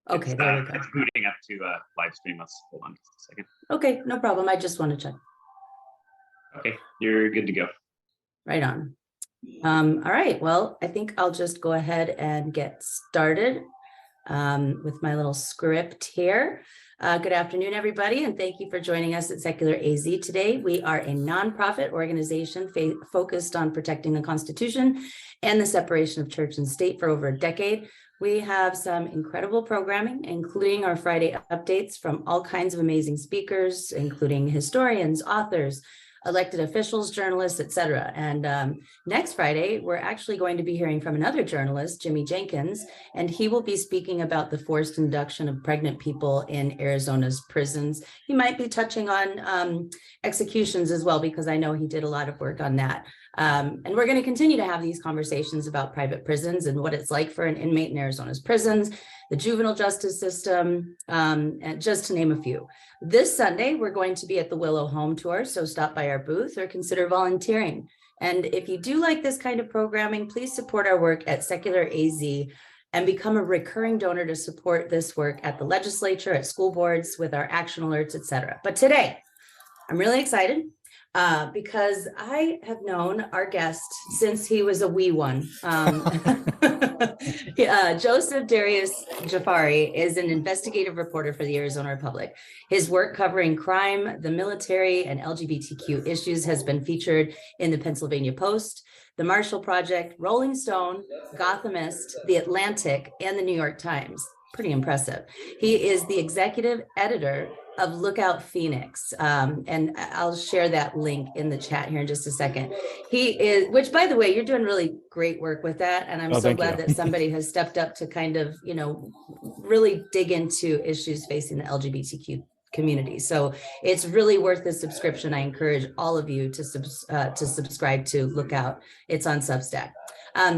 Okay, there we go. It's booting up to live stream. Let's hold on just a second. Okay, no problem. I just want to check. Okay, you're good to go. Right on. All right, well, I think I'll just go ahead and get started with my little script here. Good afternoon, everybody, and thank you for joining us at Secular AZ today. We are a nonprofit organization focused on protecting the Constitution and the separation of church and state for over a decade. We have some incredible programming, including our Friday updates from all kinds of amazing speakers, including historians, authors, elected officials, journalists, etc. And next Friday, we're actually going to be hearing from another journalist, Jimmy Jenkins, and he will be speaking about the forced induction of pregnant people in Arizona's prisons. He might be touching on executions as well, because I know he did a lot of work on that. And we're going to continue to have these conversations about private prisons and what it's like for an inmate in Arizona's prisons, the juvenile justice system, and just to name a few. This Sunday, we're going to be at the Willow Home Tour, so stop by our booth or consider volunteering. And if you do like this kind of programming, please support our work at Secular AZ and become a recurring donor to support this work at the legislature, at school boards, with our action alerts, etc. But today, I'm really excited because I have known our guest since he was a wee one. Joseph Darius Jaafari is an investigative reporter for the Arizona Republic. His work covering crime, the military, and LGBTQ issues has been featured in the Pennsylvania Post, the Marshall Project, Rolling Stone, Gothamist, The Atlantic, and the New York Times. Pretty impressive. He is the executive editor of LookOut Phx. And I'll share that link in the chat here in just a second. He is, which by the way, you're doing really great work with that. And I'm so glad that somebody has stepped up to kind of, really dig into issues facing the LGBTQ community. So it's really worth the subscription. I encourage all of you to subscribe to Lookout. It's on Substack.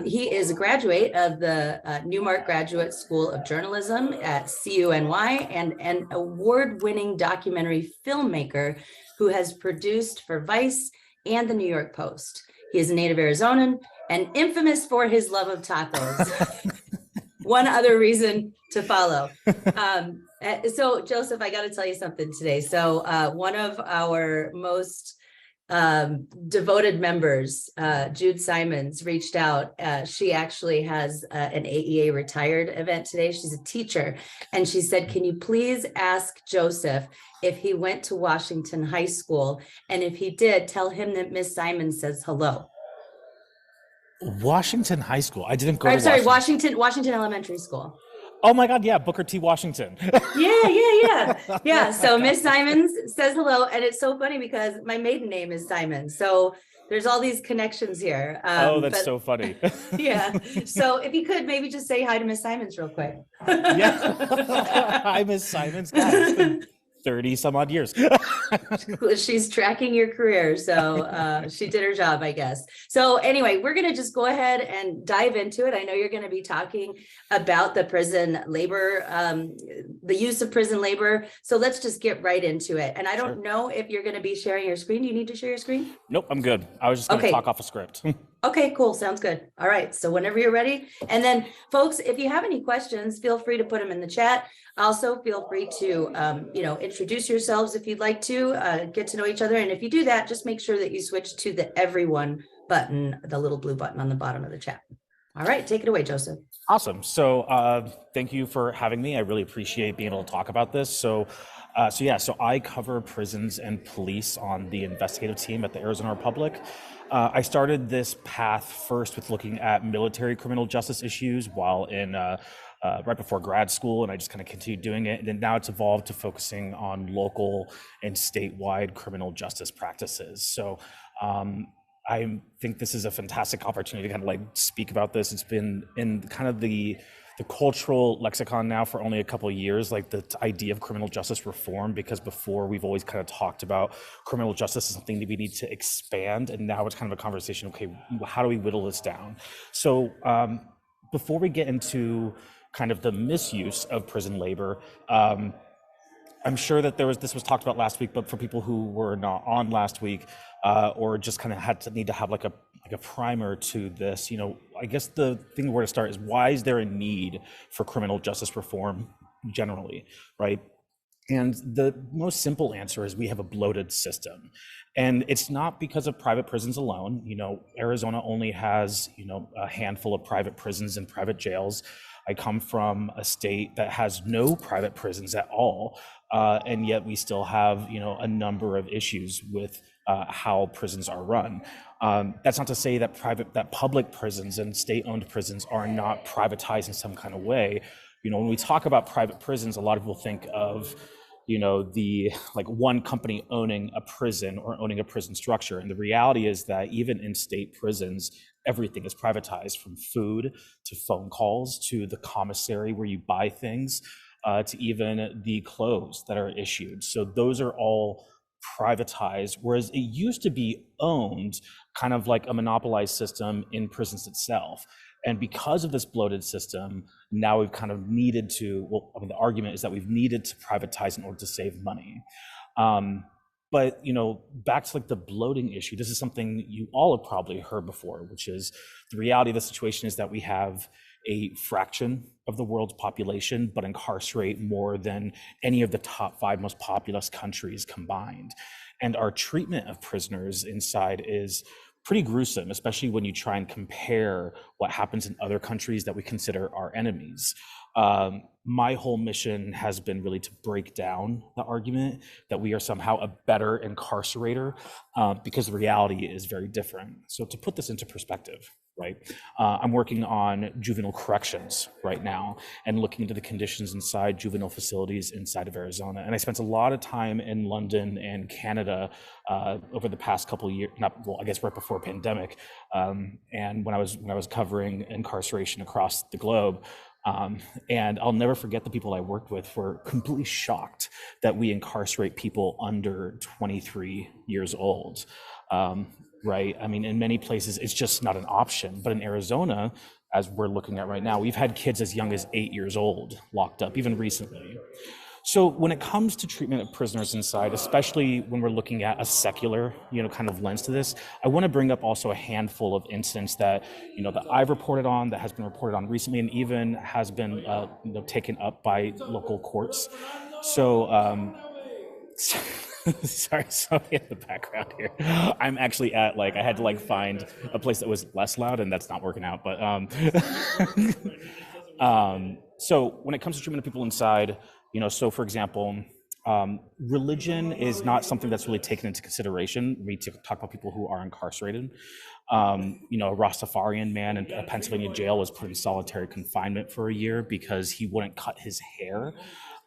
He is a graduate of the Newmark Graduate School of Journalism at CUNY and an award-winning documentary filmmaker who has produced for Vice and the New York Post. He is a native Arizonan and infamous for his love of tacos. One other reason to follow. So Joseph, I got to tell you something today. So one of our most devoted members, Jude Simons, reached out. She actually has an AEA retired event today. She's a teacher. And she said, can you please ask Joseph if he went to Washington High School? And if he did, tell him that Miss Simons says hello. Washington High School. I didn't go to Washington Elementary School. Oh my God, yeah, Booker T. Washington. Yeah. So Miss Simons says hello, and it's so funny because my maiden name is Simons. So there's all these connections here. That's so funny. Yeah. So if you could maybe just say hi to Miss Simons real quick. Yeah. Hi, Miss Simons. God, it's been 30 some odd years. She's tracking your career, so she did her job, I guess. So anyway, we're going to just go ahead and dive into it. I know you're going to be talking about the prison labor, the use of prison labor. So let's just get right into it. And I don't know if you're going to be sharing your screen. Do you need to share your screen? Nope, I'm good. I was just going to talk off a script. Okay, cool. Sounds good. All right. So whenever you're ready. And then folks, if you have any questions, feel free to put them in the chat. Also, feel free to, introduce yourselves if you'd like to, get to know each other. And if you do that, just make sure that you switch to the everyone button, the little blue button on the bottom of the chat. All right, take it away, Joseph. Awesome. So thank you for having me. I really appreciate being able to talk about this. So I cover prisons and police on the investigative team at the Arizona Republic. I started this path first with looking at military criminal justice issues while in right before grad school, and I just kind of continued doing it. And then now it's evolved to focusing on local and statewide criminal justice practices. So I think this is a fantastic opportunity to kind of like speak about this. It's been in kind of the cultural lexicon now for only a couple of years, like the idea of criminal justice reform, because before we've always kind of talked about criminal justice as something that we need to expand. And now it's kind of a conversation, okay, how do we whittle this down? So before we get into kind of the misuse of prison labor, I'm sure that this was talked about last week, but for people who were not on last week, or just kind of need to have like a primer to this, I guess the thing where to start is, why is there a need for criminal justice reform? generally, right? And the most simple answer is we have a bloated system. And it's not because of private prisons alone. Arizona only has, a handful of private prisons and private jails. I come from a state that has no private prisons at all. And yet we still have, a number of issues with how prisons are run. That's not to say that public prisons and state-owned prisons are not privatized in some kind of way. When we talk about private prisons, a lot of people think of the like one company owning a prison or owning a prison structure. And the reality is that even in state prisons, everything is privatized, from food to phone calls to the commissary where you buy things, to even the clothes that are issued. So those are all privatized, whereas it used to be owned, kind of like a monopolized system in prisons itself. And because of this bloated system, now we've kind of needed to, the argument is that we've needed to privatize in order to save money. But back to like the bloating issue, this is something you all have probably heard before, which is the reality of the situation is that we have a fraction of the world's population, but incarcerate more than any of the top 5 most populous countries combined. And our treatment of prisoners inside is pretty gruesome, especially when you try and compare what happens in other countries that we consider our enemies. My whole mission has been really to break down the argument that we are somehow a better incarcerator, because the reality is very different. So to put this into perspective, right? I'm working on juvenile corrections right now and looking into the conditions inside juvenile facilities inside of Arizona. And I spent a lot of time in London and Canada over the past couple of years, I guess right before pandemic. And when I was covering incarceration across the globe. And I'll never forget the people I worked with were completely shocked that we incarcerate people under 23 years old. Right? I mean, in many places, it's just not an option. But in Arizona, as we're looking at right now, we've had kids as young as 8 years old locked up, even recently. So when it comes to treatment of prisoners inside, especially when we're looking at a secular, kind of lens to this, I want to bring up also a handful of incidents that, that I've reported on, that has been reported on recently, and even has been, taken up by local courts. So, sorry in the background here. I'm actually at I had to find a place that was less loud, and that's not working out. But so when it comes to treatment of people inside, so for example, religion is not something that's really taken into consideration when we talk about people who are incarcerated. A Rastafarian man in a Pennsylvania jail was put in solitary confinement for a year because he wouldn't cut his hair.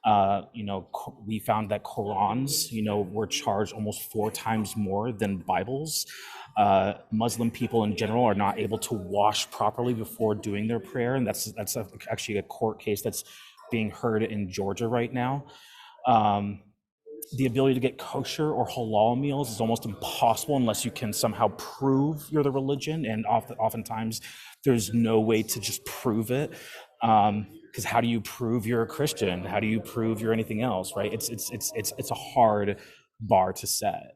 We found that Qurans, were charged almost 4 times more than Bibles. Muslim people in general are not able to wash properly before doing their prayer, and that's actually a court case that's being heard in Georgia right now. The ability to get kosher or halal meals is almost impossible unless you can somehow prove you're the religion, and oftentimes there's no way to just prove it. Because how do you prove you're a Christian? How do you prove you're anything else, right? It's a hard bar to set.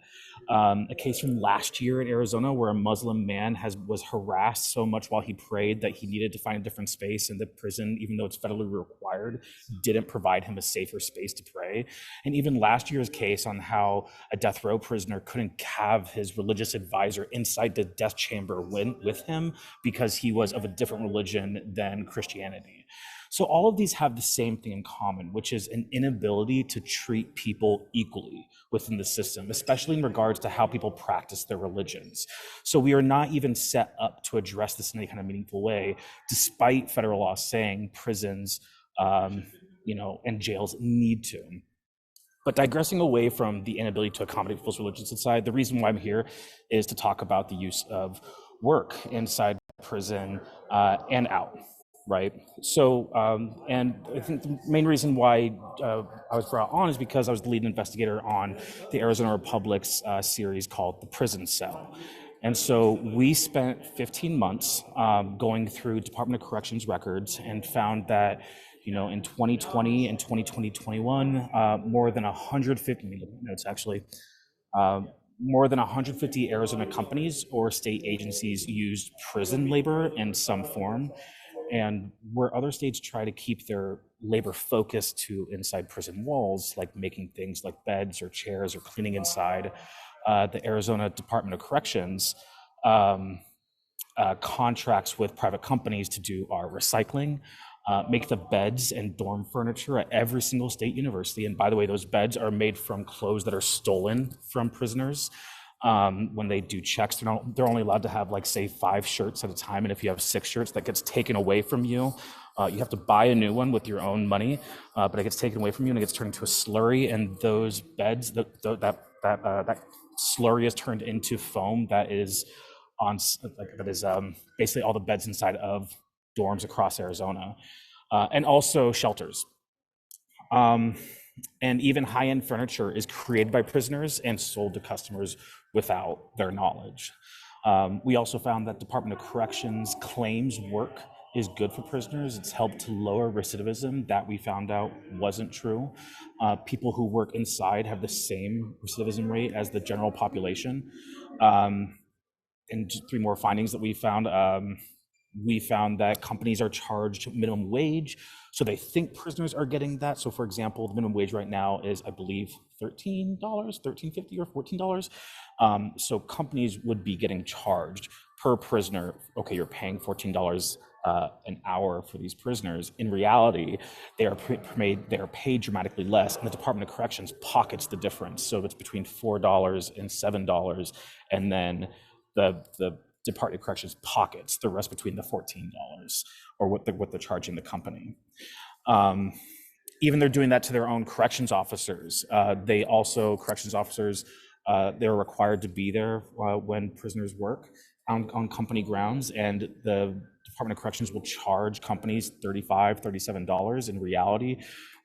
A case from last year in Arizona where a Muslim man was harassed so much while he prayed that he needed to find a different space, and the prison, even though it's federally required, didn't provide him a safer space to pray. And even last year's case on how a death row prisoner couldn't have his religious advisor inside the death chamber with him because he was of a different religion than Christianity. So all of these have the same thing in common, which is an inability to treat people equally within the system, especially in regards to how people practice their religions. So we are not even set up to address this in any kind of meaningful way, despite federal law saying prisons, and jails need to. But digressing away from the inability to accommodate people's religions inside, the reason why I'm here is to talk about the use of work inside prison and out. Right. So, and I think the main reason why I was brought on is because I was the lead investigator on the Arizona Republic's series called The Prison Cell. And so we spent 15 months going through Department of Corrections records and found that, in 2020 and 2021, more than 150 notes actually. More than 150 Arizona companies or state agencies used prison labor in some form. And where other states try to keep their labor focused to inside prison walls, like making things like beds or chairs or cleaning inside. The Arizona Department of Corrections contracts with private companies to do our recycling, make the beds and dorm furniture at every single state university. And by the way, those beds are made from clothes that are stolen from prisoners. When they do checks, they're only allowed to have, like, say, 5 shirts at a time. And if you have 6 shirts, that gets taken away from you. You have to buy a new one with your own money, but it gets taken away from you and it gets turned into a slurry. And those beds, that slurry is turned into foam that is basically all the beds inside of dorms across Arizona, and also shelters. And even high-end furniture is created by prisoners and sold to customers without their knowledge. We also found that Department of Corrections claims work is good for prisoners. It's helped to lower recidivism. That we found out wasn't true. People who work inside have the same recidivism rate as the general population. And just 3 more findings that we found. We found that companies are charged minimum wage, so they think prisoners are getting that. So, for example, the minimum wage right now is, I believe, $13, $13.50 or $14. So companies would be getting charged per prisoner. Okay, you're paying $14 an hour for these prisoners. In reality, they are paid dramatically less, and the Department of Corrections pockets the difference. So it's between $4 and $7, and then the Department of Corrections pockets the rest between the $14 or what they're charging the company. Even they're doing that to their own corrections officers. Corrections officers, they're required to be there when prisoners work on company grounds, and the Department of Corrections will charge companies $35, $37. In reality,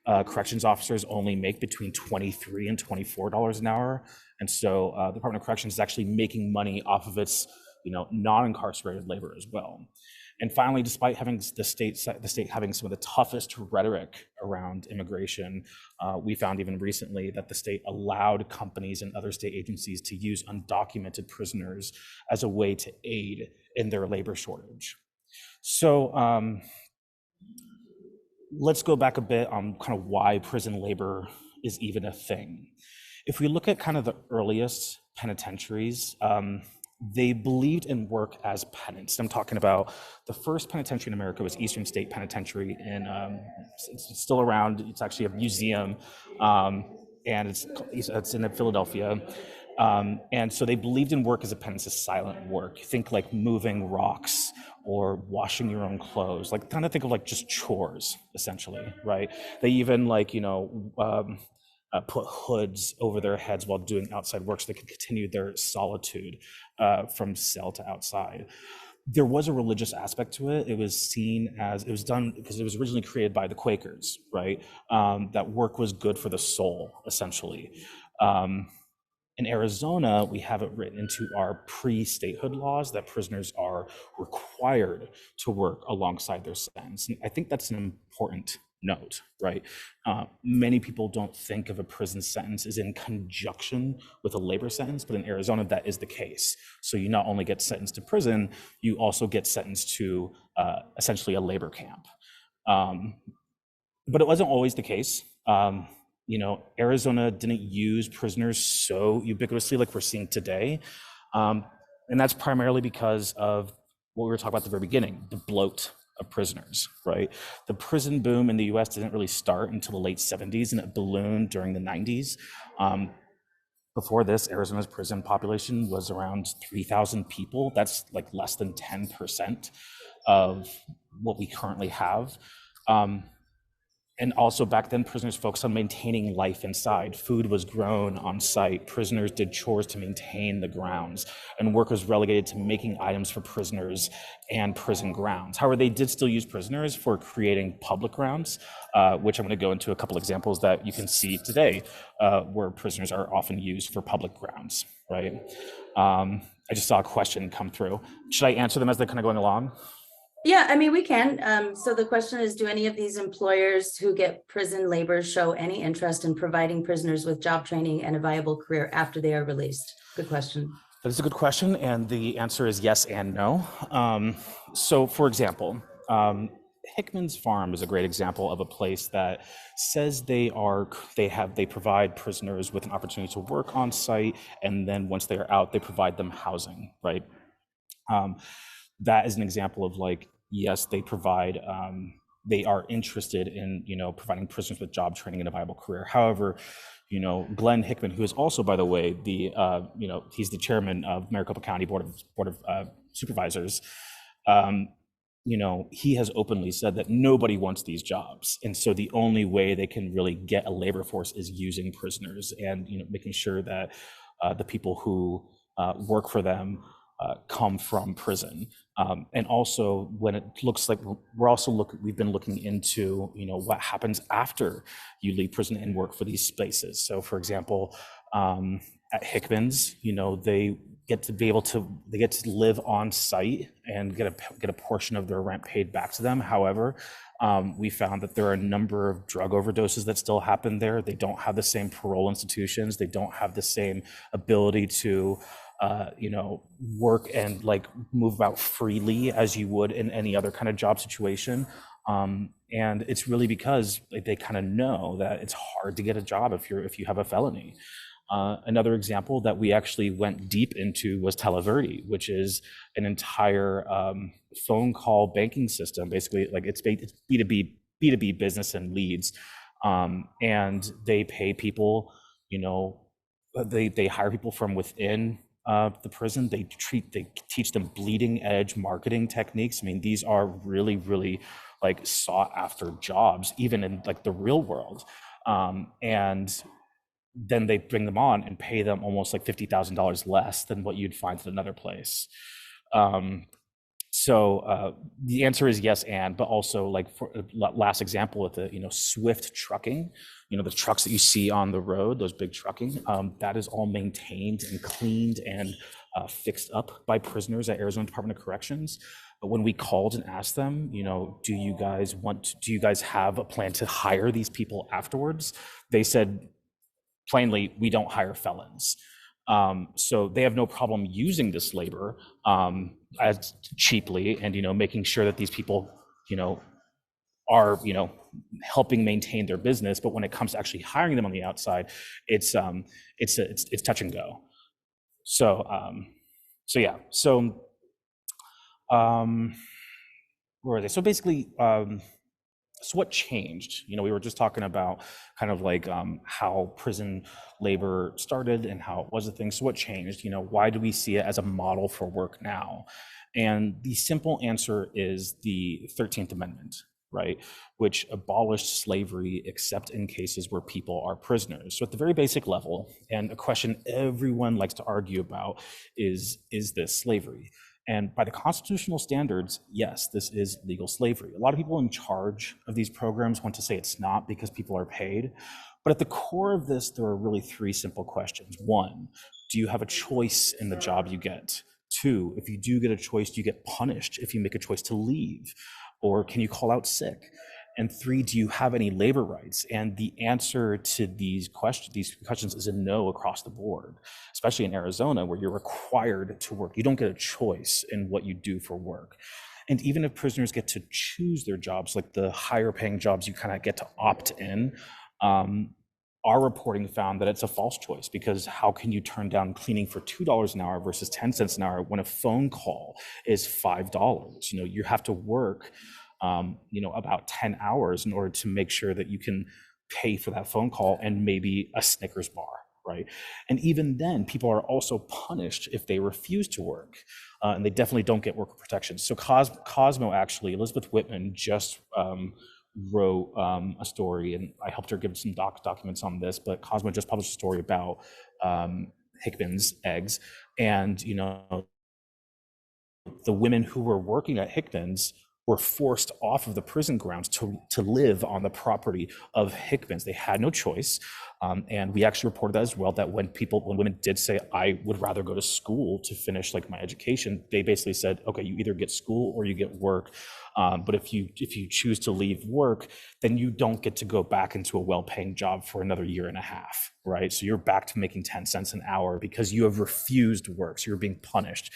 corrections officers only make between $23 and $24 an hour. And so the Department of Corrections is actually making money off of its non-incarcerated labor as well. And finally, despite having the state having some of the toughest rhetoric around immigration, we found even recently that the state allowed companies and other state agencies to use undocumented prisoners as a way to aid in their labor shortage. So let's go back a bit on kind of why prison labor is even a thing. If we look at kind of the earliest penitentiaries, they believed in work as penance. I'm talking about the first penitentiary in America was Eastern State Penitentiary, and it's still around. It's actually a museum, and it's in Philadelphia. And so they believed in work as a penance, as silent work. Think like moving rocks or washing your own clothes, like kind of think of like just chores, essentially, right? They even put hoods over their heads while doing outside work so they could continue their solitude from cell to outside. There was a religious aspect to it. It was done because it was originally created by the Quakers, right? That work was good for the soul, essentially. In Arizona, we have it written into our pre-statehood laws that prisoners are required to work alongside their sentence. And I think that's an important note, right? Many people don't think of a prison sentence as in conjunction with a labor sentence, but in Arizona, that is the case. So you not only get sentenced to prison, you also get sentenced to essentially a labor camp. But it wasn't always the case. Arizona didn't use prisoners so ubiquitously like we're seeing today. And that's primarily because of what we were talking about at the very beginning, the bloat of prisoners, right? The prison boom in the US didn't really start until the late 70s, and it ballooned during the 90s. Before this, Arizona's prison population was around 3,000 people. That's like less than 10% of what we currently have. And also back then, prisoners focused on maintaining life inside. Food was grown on site. Prisoners did chores to maintain the grounds, and work was relegated to making items for prisoners and prison grounds. However, they did still use prisoners for creating public grounds, which I'm going to go into a couple examples that you can see today, where prisoners are often used for public grounds, right? I just saw a question come through. Should I answer them as they're kind of going along? Yeah, I mean, we can. So the question is, do any of these employers who get prison labor show any interest in providing prisoners with job training and a viable career after they are released? Good question. That is a good question, and the answer is yes and no. So, for example, Hickman's Farm is a great example of a place that says they provide prisoners with an opportunity to work on site, and then once they are out, they provide them housing, right? That is an example of like, yes, they provide, they are interested in, providing prisoners with job training and a viable career. However, Glenn Hickman, who is also, by the way, he's the chairman of Maricopa County Board of Supervisors. He has openly said that nobody wants these jobs, and so the only way they can really get a labor force is using prisoners, and making sure that the people who work for them come from prison. And also, when it looks like we've been looking into, what happens after you leave prison and work for these spaces. So, for example, at Hickman's, they get to live on site and get a portion of their rent paid back to them. However, we found that there are a number of drug overdoses that still happen there. They don't have the same parole institutions. They don't have the same ability to work and like move about freely as you would in any other kind of job situation. And it's really because they kind of know that it's hard to get a job if you have a felony. Another example that we actually went deep into was Televerde, which is an entire phone call banking system. Basically, like it's B2B business and leads, and they pay people. They hire people from within the prison. They teach them bleeding edge marketing techniques. I mean, these are really, really like sought after jobs, even in like the real world. And then they bring them on and pay them almost like $50,000 less than what you'd find at another place. So the answer is yes, but also like for last example with the Swift trucking, the trucks that you see on the road, those big trucking, that is all maintained and cleaned and fixed up by prisoners at Arizona Department of Corrections. But when we called and asked them, do you guys have a plan to hire these people afterwards? They said, plainly, we don't hire felons. So they have no problem using this labor as cheaply and making sure that these people are helping maintain their business. But when it comes to actually hiring them on the outside, it's touch and go. So yeah. So where are they? So basically, so what changed? We were just talking about kind of like how prison labor started and how it was a thing. So what changed? Why do we see it as a model for work now? And the simple answer is the 13th Amendment, right? Which abolished slavery except in cases where people are prisoners. So at the very basic level, and a question everyone likes to argue about is this slavery? And by the constitutional standards, yes, this is legal slavery. A lot of people in charge of these programs want to say it's not because people are paid. But at the core of this, there are really three simple questions. One, do you have a choice in the job you get? Two, if you do get a choice, do you get punished if you make a choice to leave? Or can you call out sick? And three, do you have any labor rights? And the answer to these questions is a no across the board, especially in Arizona, where you're required to work. You don't get a choice in what you do for work. And even if prisoners get to choose their jobs, like the higher paying jobs, you kind of get to opt in. Our reporting found that it's a false choice, because how can you turn down cleaning for $2 an hour versus 10 cents an hour when a phone call is $5? You have to work about 10 hours in order to make sure that you can pay for that phone call and maybe a Snickers bar, right? And even then, people are also punished if they refuse to work, and they definitely don't get worker protection. So Cosmo, actually, Elizabeth Whitman just wrote a story, and I helped her give some documents on this, but Cosmo just published a story about Hickman's eggs, and the women who were working at Hickman's were forced off of the prison grounds to live on the property of Hickman's. They had no choice. And we actually reported that as well, that when women did say, I would rather go to school to finish like my education, they basically said, okay, you either get school or you get work. But if you choose to leave work, then you don't get to go back into a well-paying job for another year and a half, right? So you're back to making 10 cents an hour because you have refused work. So you're being punished.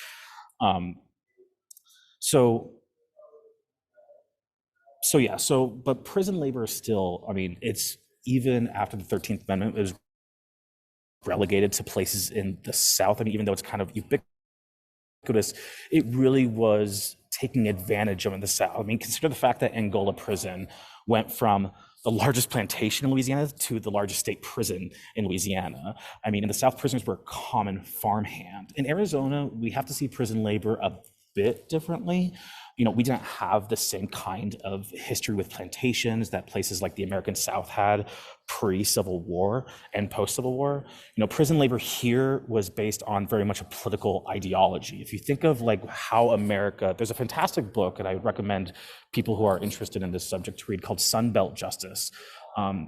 So yeah, but prison labor is still, I mean, it's even after the 13th Amendment, it was relegated to places in the South. I mean, even though it's kind of ubiquitous, it really was taking advantage of it in the South. I mean, consider the fact that Angola prison went from the largest plantation in Louisiana to the largest state prison in Louisiana. I mean, in the South, prisoners were a common farmhand. In Arizona, we have to see prison labor a bit differently. You know, we didn't have the same kind of history with plantations that places like the American South had pre-Civil War and post-Civil War. You know, prison labor here was based on very much a political ideology. If you think of like how America, there's a fantastic book, and I would recommend people who are interested in this subject to read, called Sunbelt Justice.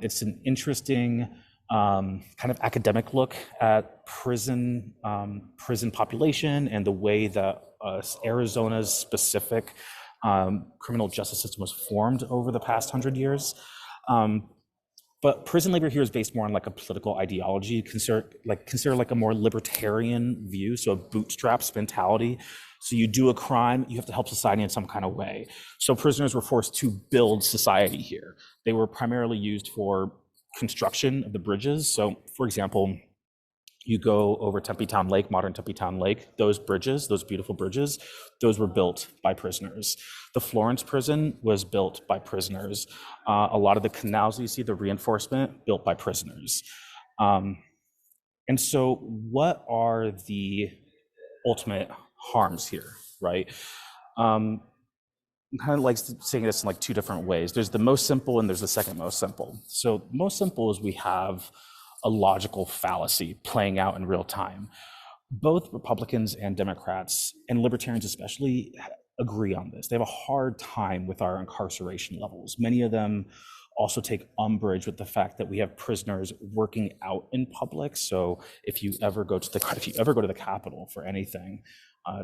It's an interesting kind of academic look at prison population and the way that Arizona's specific criminal justice system was formed over the past 100 years. But prison labor here is based more on like a political ideology, consider like a more libertarian view, so a bootstraps mentality. So you do a crime, you have to help society in some kind of way. So prisoners were forced to build society here. They were primarily used for construction of the bridges. So for example, you go over Tempe Town Lake, modern Tempe Town Lake, those bridges, those beautiful bridges, those were built by prisoners. The Florence prison was built by prisoners. A lot of the canals that you see, the reinforcement, built by prisoners. And so what are the ultimate harms here, right? I'm kind of like saying this in like two different ways. There's the most simple and there's the second most simple. So most simple is we have a logical fallacy playing out in real time. Both Republicans and Democrats, and libertarians especially, agree on this. They have a hard time with our incarceration levels. Many of them also take umbrage with the fact that we have prisoners working out in public. So if you ever go to the Capitol for anything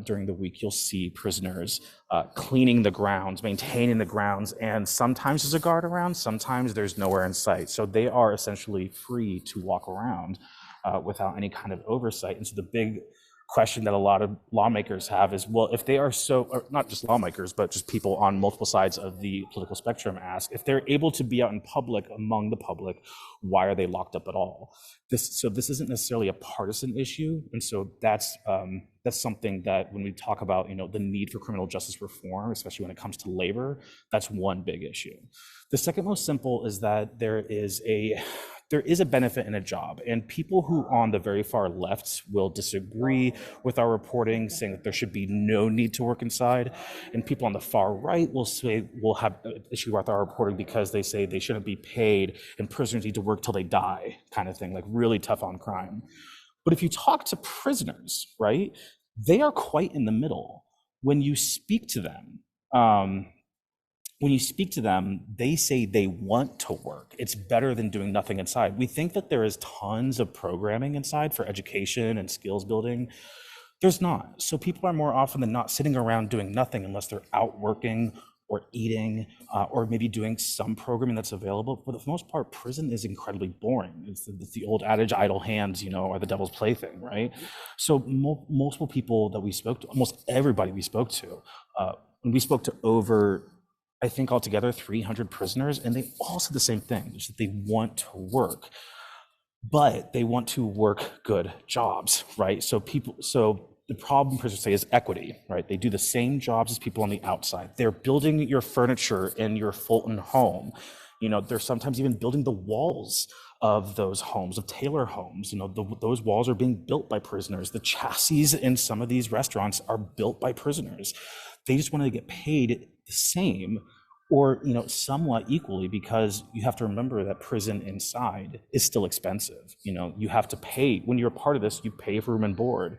during the week, you'll see prisoners cleaning the grounds, maintaining the grounds, and sometimes there's a guard around, sometimes there's nowhere in sight. So they are essentially free to walk around without any kind of oversight. And so the big question that a lot of lawmakers have is, well, if they are so, or not just lawmakers, but just people on multiple sides of the political spectrum ask, if they're able to be out in public, among the public, why are they locked up at all? So this isn't necessarily a partisan issue. And so that's something that when we talk about, you know, the need for criminal justice reform, especially when it comes to labor, that's one big issue. The second most simple is that there is a benefit in a job, and people who on the very far left will disagree with our reporting, saying that there should be no need to work inside, and people on the far right will have an issue with our reporting because they say they shouldn't be paid and prisoners need to work till they die, kind of thing, like really tough on crime. But if you talk to prisoners, right, they are quite in the middle. When you speak to them, they say they want to work. It's better than doing nothing inside. We think that there is tons of programming inside for education and skills building. There's not. So people are more often than not sitting around doing nothing unless they're out working or eating or maybe doing some programming that's available. But for the most part, prison is incredibly boring. It's the old adage, idle hands, you know, are the devil's plaything, right? So multiple people that we spoke to, almost everybody we spoke to, when we spoke to over, I think altogether 300 prisoners, and they all said the same thing, which is that they want to work, but they want to work good jobs, right? So the problem prisoners say is equity, right? They do the same jobs as people on the outside. They're building your furniture in your Fulton home. You know, they're sometimes even building the walls of those homes, of Taylor homes. You know, those walls are being built by prisoners. The chassis in some of these restaurants are built by prisoners. They just want to get paid the same or, you know, somewhat equally, because you have to remember that prison inside is still expensive. You know, you have to pay, when you're a part of this, you pay for room and board,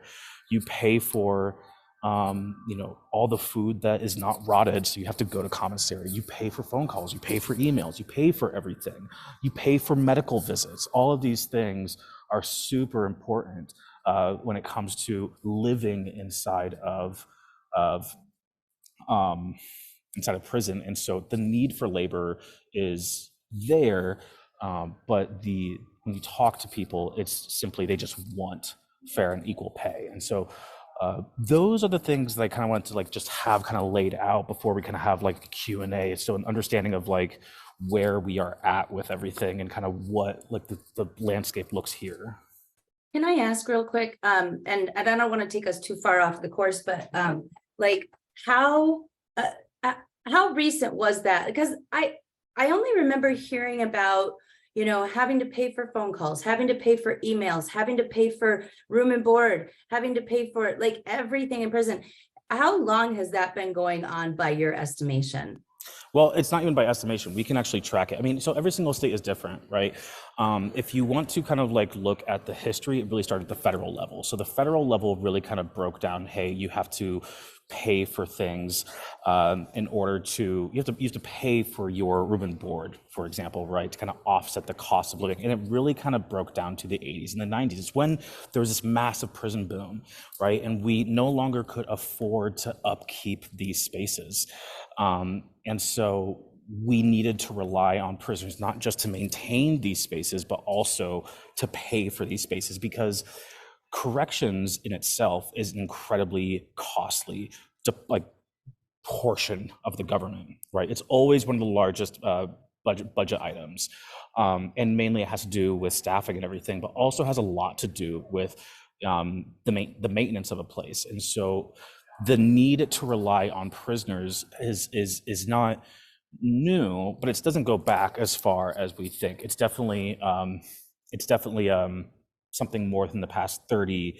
you pay for, you know, all the food that is not rotted, so you have to go to commissary, you pay for phone calls, you pay for emails, you pay for everything, you pay for medical visits. All of these things are super important when it comes to living inside of prison. And so the need for labor is there, but when you talk to people, it's simply they just want fair and equal pay. And so Those are the things that I kind of want to like just have kind of laid out before we kind of have like Q&A. So an understanding of like where we are at with everything and kind of what like the landscape looks here. Can I ask real quick, and I don't want to take us too far off the course, but like how uh, how recent was that? Because I only remember hearing about, you know, having to pay for phone calls, having to pay for emails, having to pay for room and board, having to pay for like everything in prison. How long has that been going on by your estimation? Well, it's not even by estimation. We can actually track it. I mean, so every single state is different, right? If you want to kind of like look at the history, it really started at the federal level. So the federal level really kind of broke down, hey, you have to pay for things in order to, you have to pay for your room and board, for example, right, to kind of offset the cost of living. And it really kind of broke down to the 80s and the 90s. It's when there was this massive prison boom, right? And we no longer could afford to upkeep these spaces. And so we needed to rely on prisoners, not just to maintain these spaces, but also to pay for these spaces, because corrections in itself is an incredibly costly like portion of the government, right? It's always one of the largest budget items. And mainly it has to do with staffing and everything, but also has a lot to do with the maintenance of a place. And so the need to rely on prisoners is not new, but it doesn't go back as far as we think. It's definitely something more than the past 30,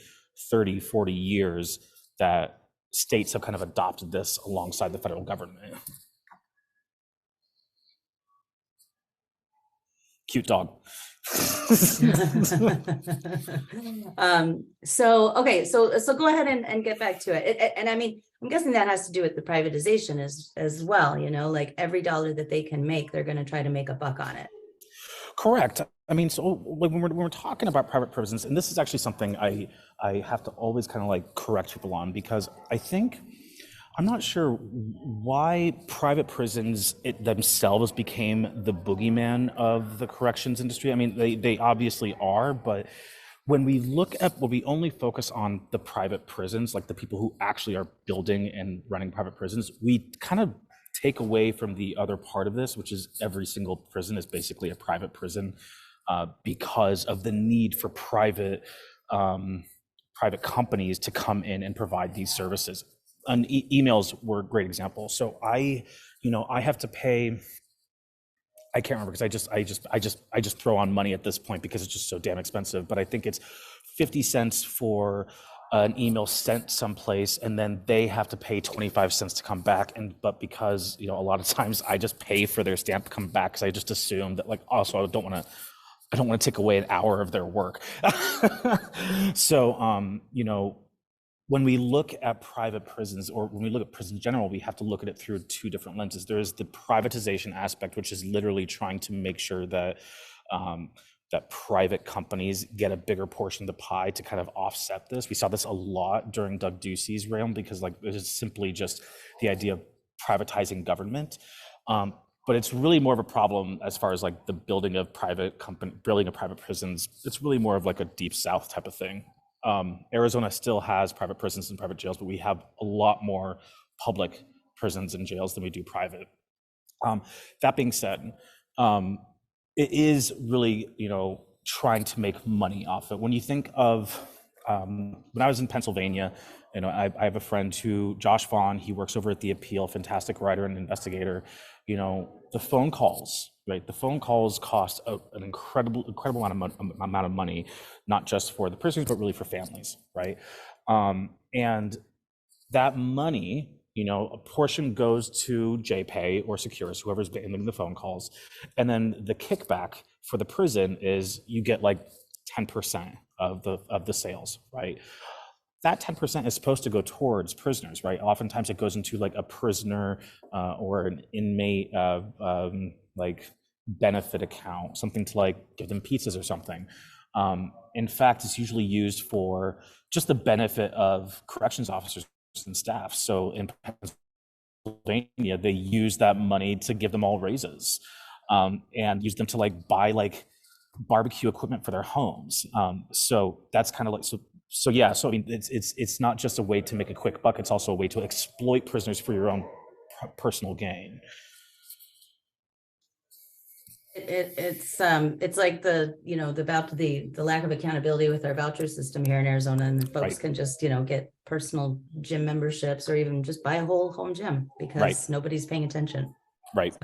40 years that states have kind of adopted this alongside the federal government. Cute dog. So okay, so go ahead and get back to it. And I mean, I'm guessing that has to do with the privatization as well, you know, like every dollar that they can make, they're going to try to make a buck on it. Correct. I mean, so when we're talking about private prisons, and this is actually something I have to always kind of like correct people on, because I think I'm not sure why private prisons themselves became the boogeyman of the corrections industry. I mean, they obviously are, but when we look at we only focus on the private prisons, like the people who actually are building and running private prisons, we kind of take away from the other part of this, which is every single prison is basically a private prison because of the need for private companies to come in and provide these services. And emails were a great example. So I have to pay. I can't remember because I just throw on money at this point because it's just so damn expensive. But I think it's 50 cents for an email sent someplace, and then they have to pay 25 cents to come back. But because a lot of times I just pay for their stamp to come back because I just assume that, like, also I don't want to take away an hour of their work. So when we look at private prisons, or when we look at prison in general, we have to look at it through two different lenses. There's the privatization aspect, which is literally trying to make sure that that private companies get a bigger portion of the pie to kind of offset this. We saw this a lot during Doug Ducey's realm, because like it is simply just the idea of privatizing government. But it's really more of a problem as far as like the building of private prisons. It's really more of like a deep South type of thing. Arizona still has private prisons and private jails, but we have a lot more public prisons and jails than we do private. That being said, it is really, trying to make money off it. When you think of, when I was in Pennsylvania, I have a friend Josh Vaughn, he works over at The Appeal, fantastic writer and investigator. The phone calls, right? The phone calls cost an incredible amount of money, not just for the prisoners, but really for families, right? And that money, a portion goes to JPay or Securus, whoever's handling the phone calls. And then the kickback for the prison is you get like 10% of the sales, right? That 10% is supposed to go towards prisoners, right? Oftentimes it goes into like a prisoner or an inmate like benefit account, something to like give them pizzas or something. In fact, it's usually used for just the benefit of corrections officers and staff. So in Pennsylvania, they use that money to give them all raises and use them to like buy like barbecue equipment for their homes. So that's kind of like, so So yeah, so I mean, it's not just a way to make a quick buck; it's also a way to exploit prisoners for your own personal gain. It's like the lack of accountability with our voucher system here in Arizona, and folks Right. can just, get personal gym memberships or even just buy a whole home gym because Right. nobody's paying attention. Right.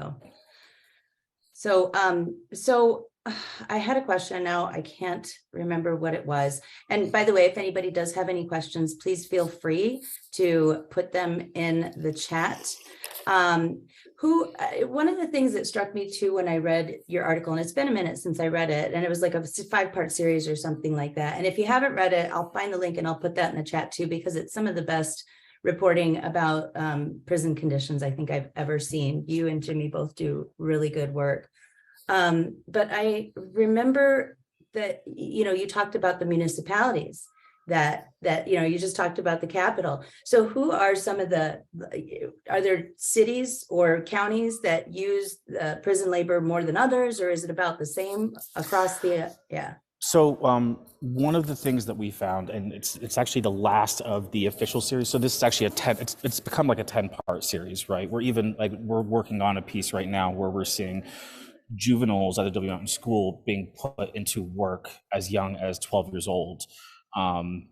So I had a question. Now I can't remember what it was. And by the way, if anybody does have any questions, please feel free to put them in the chat. One of the things that struck me too when I read your article, and it's been a minute since I read it, and it was like a 5-part series or something like that. And if you haven't read it, I'll find the link and I'll put that in the chat too, because it's some of the best reporting about prison conditions I think I've ever seen. You and Jimmy both do really good work. But I remember that, you talked about the municipalities that you just talked about the capital. So who are are there cities or counties that use prison labor more than others, or is it about the same across yeah? So one of the things that we found, and it's actually the last of the official series. So this is actually it's become like a 10-part series, right? We're working on a piece right now where we're seeing juveniles at the W Mountain School being put into work as young as 12 years old. And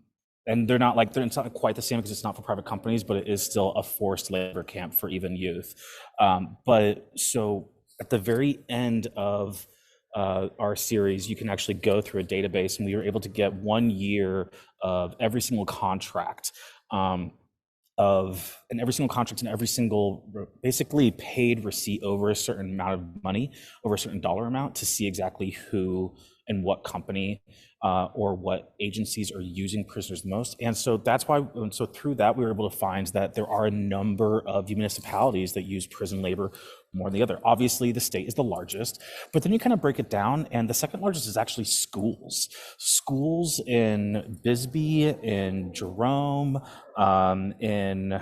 it's not quite the same because it's not for private companies, but it is still a forced labor camp for even youth. But so at the very end of our series, you can actually go through a database, and we were able to get 1 year of every single contract and every single contract and every single basically paid receipt over a certain amount of money, over a certain dollar amount, to see exactly who and what company or what agencies are using prisoners the most. And so that's why, so through that, we were able to find that there are a number of municipalities that use prison labor more than the other. Obviously, the state is the largest, but then you kind of break it down, and the second largest is actually schools. Schools in Bisbee, in Jerome, in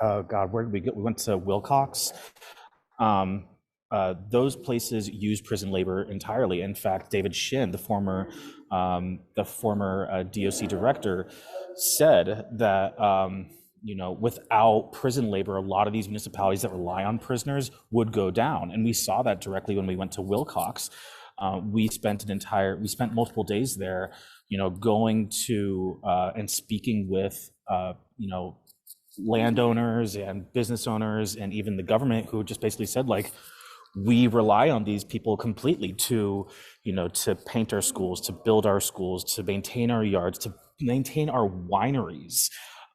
oh God, where did we go? We went to Wilcox. Those places use prison labor entirely. In fact, David Shin, the former DOC director, said that without prison labor, a lot of these municipalities that rely on prisoners would go down, and we saw that directly when we went to Wilcox. We spent multiple days there, going to and speaking with landowners and business owners and even the government, who just basically said, like, we rely on these people completely to paint our schools, to build our schools, to maintain our yards, to maintain our wineries,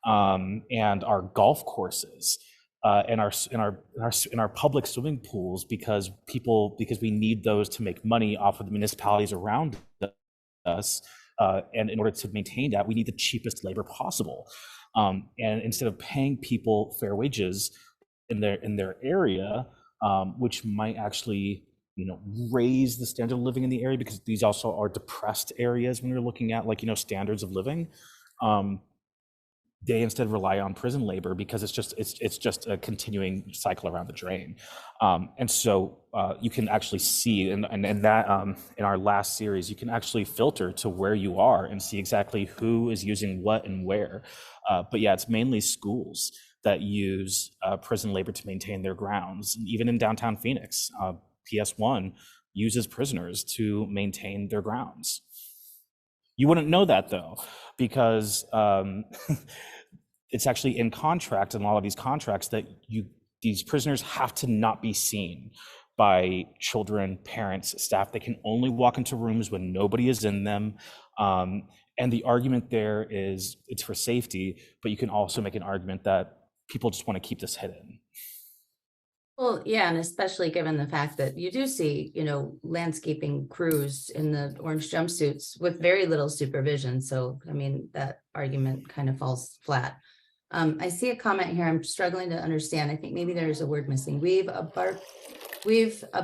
and our golf courses, and our public swimming pools, because we need those to make money off of the municipalities around us. And in order to maintain that, we need the cheapest labor possible. And instead of paying people fair wages in their area, which might actually raise the standard of living in the area, because these also are depressed areas when you're looking at standards of living, they instead rely on prison labor because it's just a continuing cycle around the drain. And so you can actually see, and that in our last series, you can actually filter to where you are and see exactly who is using what and where. But yeah, it's mainly schools that use prison labor to maintain their grounds. Even in downtown Phoenix, PS1 uses prisoners to maintain their grounds. You wouldn't know that though, because it's actually in contract, in a lot of these contracts, that these prisoners have to not be seen by children, parents, staff. They can only walk into rooms when nobody is in them. And the argument there is it's for safety, but you can also make an argument that people just want to keep this hidden. Well, yeah, and especially given the fact that you do see, landscaping crews in the orange jumpsuits with very little supervision. So, I mean, that argument kind of falls flat. I see a comment here. I'm struggling to understand. I think maybe there's a word missing. We've a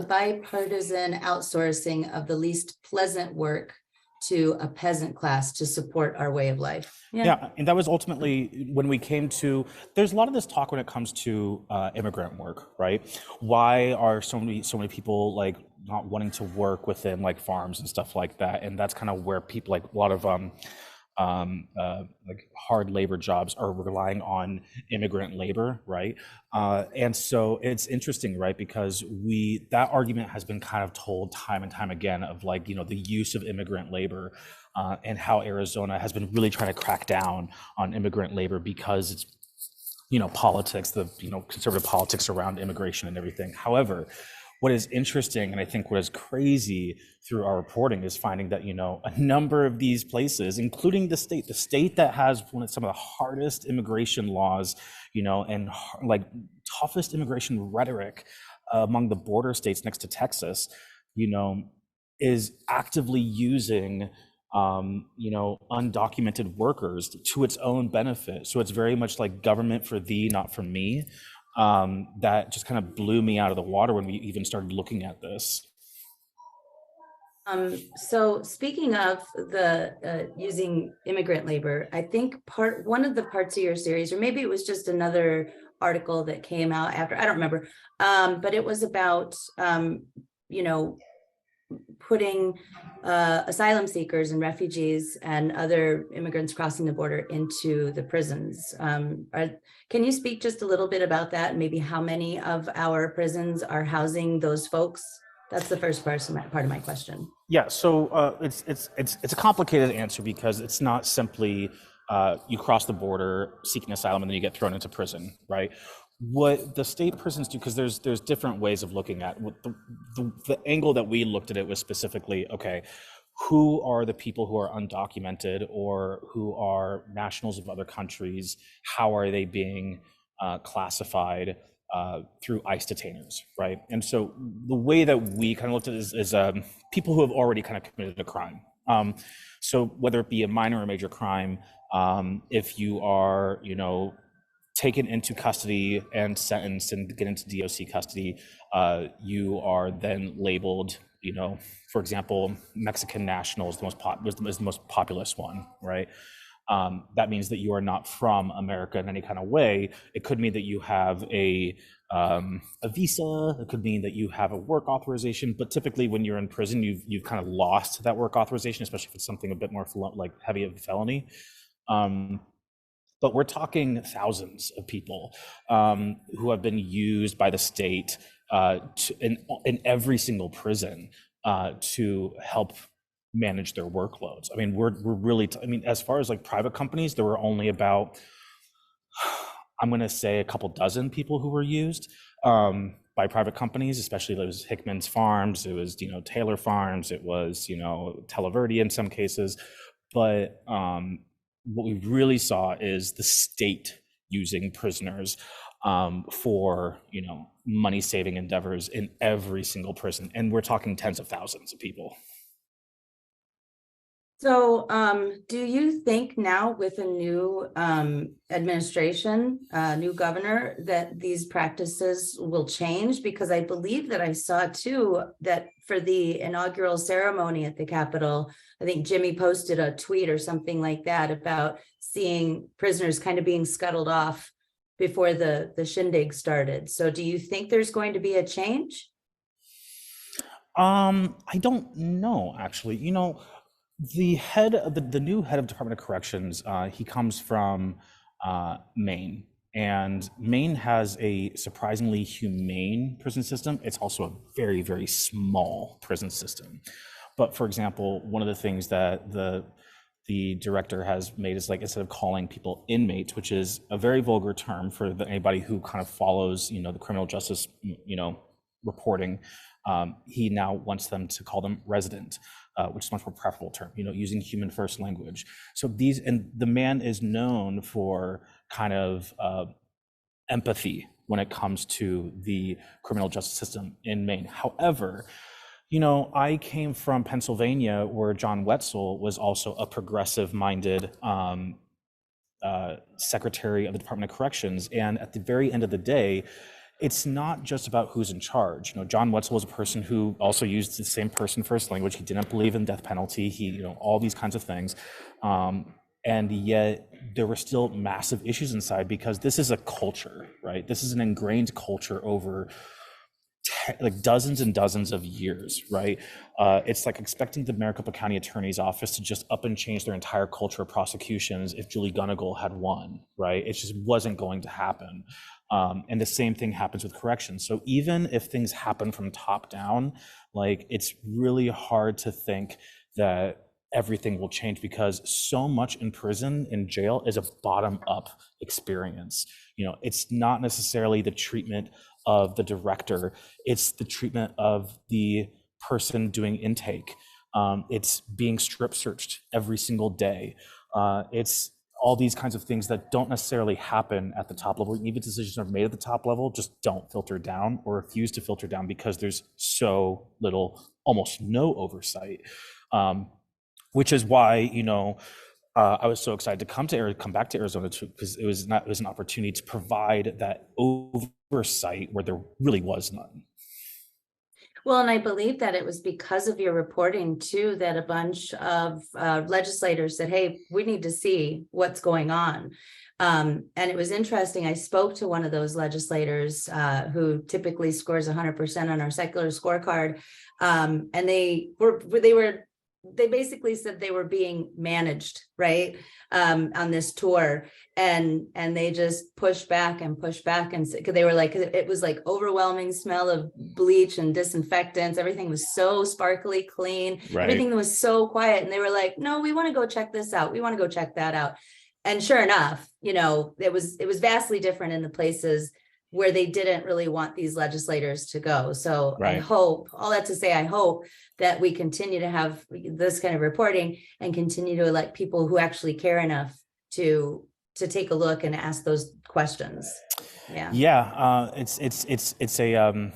bipartisan outsourcing of the least pleasant work to a peasant class to support our way of life. Yeah, and that was ultimately when we came to, there's a lot of this talk when it comes to immigrant work, right? Why are so many people like not wanting to work within like farms and stuff like that? And that's kind of where people, like a lot of like hard labor jobs are relying on immigrant labor, right? And so it's interesting, right? Because that argument has been kind of told time and time again of like, the use of immigrant labor, and how Arizona has been really trying to crack down on immigrant labor because it's, politics, the, conservative politics around immigration and everything. However, what is interesting, and I think what is crazy through our reporting, is finding that, a number of these places, including the state that has one of some of the hardest immigration laws, and like toughest immigration rhetoric among the border states next to Texas, is actively using undocumented workers to its own benefit. So it's very much like government for thee, not for me. That just kind of blew me out of the water when we even started looking at this. So speaking of the using immigrant labor, I think one of the parts of your series, or maybe it was just another article that came out after, I don't remember, but it was about putting asylum seekers and refugees and other immigrants crossing the border into the prisons. Can you speak just a little bit about that, and maybe how many of our prisons are housing those folks? That's the first part of my question. Yeah, so it's a complicated answer because it's not simply you cross the border seeking asylum and then you get thrown into prison, right? What the state prisons do, because there's different ways of looking at what the angle that we looked at it was specifically, okay, who are the people who are undocumented or who are nationals of other countries? How are they being classified through ICE detainers, right? And so the way that we kind of looked at it is people who have already kind of committed a crime. So whether it be a minor or major crime, if you are, taken into custody and sentenced and get into DOC custody, you are then labeled, for example, Mexican national is the most populous one, right? That means that you are not from America in any kind of way. It could mean that you have a visa. It could mean that you have a work authorization. But typically, when you're in prison, you've kind of lost that work authorization, especially if it's something a bit more like heavy of a felony. But we're talking thousands of people who have been used by the state in every single prison to help manage their workloads. I mean, we're really, as far as like private companies, there were only about, I'm going to say a couple dozen people who were used by private companies, especially it was Hickman's Farms, it was, Taylor Farms, it was, Televerde in some cases. But what we really saw is the state using prisoners for, money-saving endeavors in every single prison. And we're talking tens of thousands of people. So do you think now with a new administration, new governor, that these practices will change? Because I believe that I saw too that for the inaugural ceremony at the Capitol, I think Jimmy posted a tweet or something like that about seeing prisoners kind of being scuttled off before the shindig started. So do you think there's going to be a change? I don't know, actually. The new head of Department of Corrections, he comes from Maine, and Maine has a surprisingly humane prison system. It's also a very, very small prison system. But for example, one of the things that the director has made is, like, instead of calling people inmates, which is a very vulgar term for anybody who kind of follows, the criminal justice, reporting, he now wants them to call them resident, which is a much more preferable term, using human first language. So the man is known for kind of empathy when it comes to the criminal justice system in Maine. However, I came from Pennsylvania, where John Wetzel was also a progressive-minded secretary of the Department of Corrections. And at the very end of the day, it's not just about who's in charge. John Wetzel was a person who also used the same person first language. He didn't believe in death penalty. He, all these kinds of things. And yet there were still massive issues inside, because this is a culture, right? This is an ingrained culture over like dozens and dozens of years, right? It's like expecting the Maricopa County Attorney's Office to just up and change their entire culture of prosecutions if Julie Gunnigal had won, right? It just wasn't going to happen. And the same thing happens with corrections. So even if things happen from top down, like it's really hard to think that everything will change, because so much in prison, in jail, is a bottom up experience. You know, it's not necessarily the treatment of the director, it's the treatment of the person doing intake. It's being strip searched every single day. It's all these kinds of things that don't necessarily happen at the top level. Even decisions are made at the top level, just don't filter down or refuse to filter down because there's so little, almost no oversight. Which is why, you know, I was so excited to come back to Arizona too, because it was an opportunity to provide that oversight where there really was none. Well, and I believe that it was because of your reporting too, that a bunch of legislators said, hey, we need to see what's going on. And it was interesting. I spoke to one of those legislators who typically scores 100% on our secular scorecard. And they basically said they were being managed, right, on this tour, and they just pushed back and because they were like, it was like overwhelming smell of bleach and disinfectants. Everything was so sparkly clean, Right. Everything was so quiet, and they were like, no, we want to go check this out. We want to go check that out. And sure enough, you know, it was vastly different in the places where they didn't really want these legislators to go. So Right. I hope, all that to say, I hope that we continue to have this kind of reporting and continue to elect people who actually care enough to take a look and ask those questions. Yeah. It's a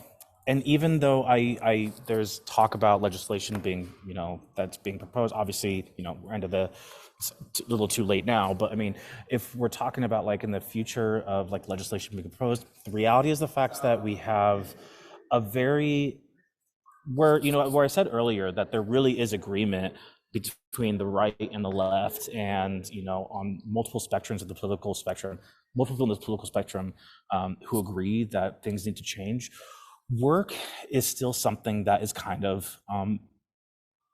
and even though I there's talk about legislation being, you know, that's being proposed, obviously, you know, we're into the, it's a little too late now, but I mean, if we're talking about like in the future of like legislation being proposed, the reality is the facts that we have a very, where, you know, where I said earlier that there really is agreement between the right and the left, and, you know, on multiple spectrums of the political spectrum, multiple people in the political spectrum, who agree that things need to change. Work is still something that is kind of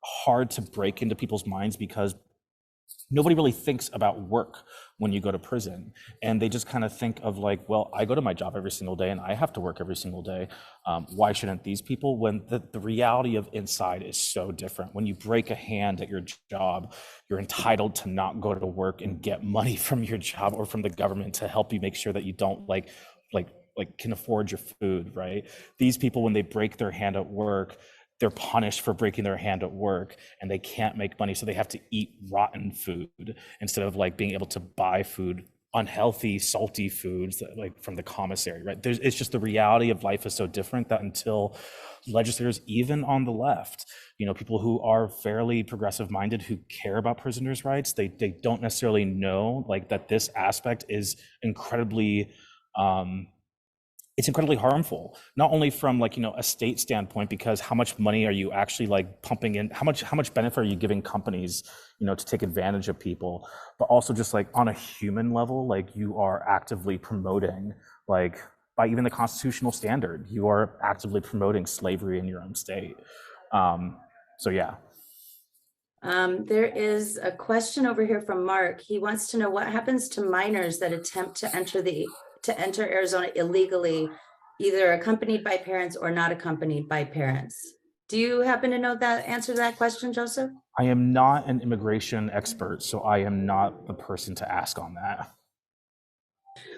hard to break into people's minds, because nobody really thinks about work when you go to prison, and they just kind of think of like, well, I go to my job every single day and I have to work every single day. Why shouldn't these people? When the reality of inside is so different. When you break a hand at your job, you're entitled to not go to work and get money from your job or from the government to help you make sure that you don't like can afford your food, right? These people, when they break their hand at work, they're punished for breaking their hand at work, and they can't make money, so they have to eat rotten food instead of like being able to buy food, unhealthy, salty foods that, like from the commissary, right? It's just the reality of life is so different that until legislators, even on the left, you know, people who are fairly progressive minded, who care about prisoners' rights, they don't necessarily know like that this aspect is incredibly it's incredibly harmful, not only from like, you know, a state standpoint, because how much money are you actually like pumping in, how much benefit are you giving companies, you know, to take advantage of people, but also just like on a human level, like you are actively promoting, like by even the constitutional standard, you are actively promoting slavery in your own state. So yeah. There is a question over here from Mark. He wants to know what happens to minors that attempt to enter Arizona illegally, either accompanied by parents or not accompanied by parents. Do you happen to know that answer to that question, Joseph? I am not an immigration expert, so I am not the person to ask on that.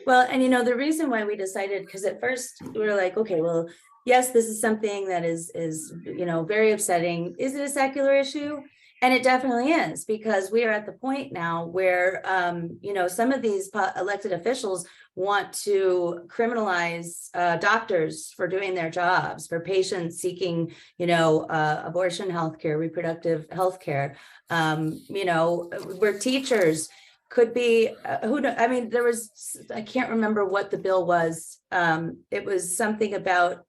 Well, and you know, the reason why we decided, because at first we were like, okay, well, yes, this is something that is, you know, very upsetting. Is it a secular issue? And it definitely is, because we are at the point now where, you know, some of these elected officials want to criminalize doctors for doing their jobs, for patients seeking, you know, abortion healthcare, reproductive healthcare, you know, where teachers could be, who know, I mean, there was, I can't remember what the bill was. It was something about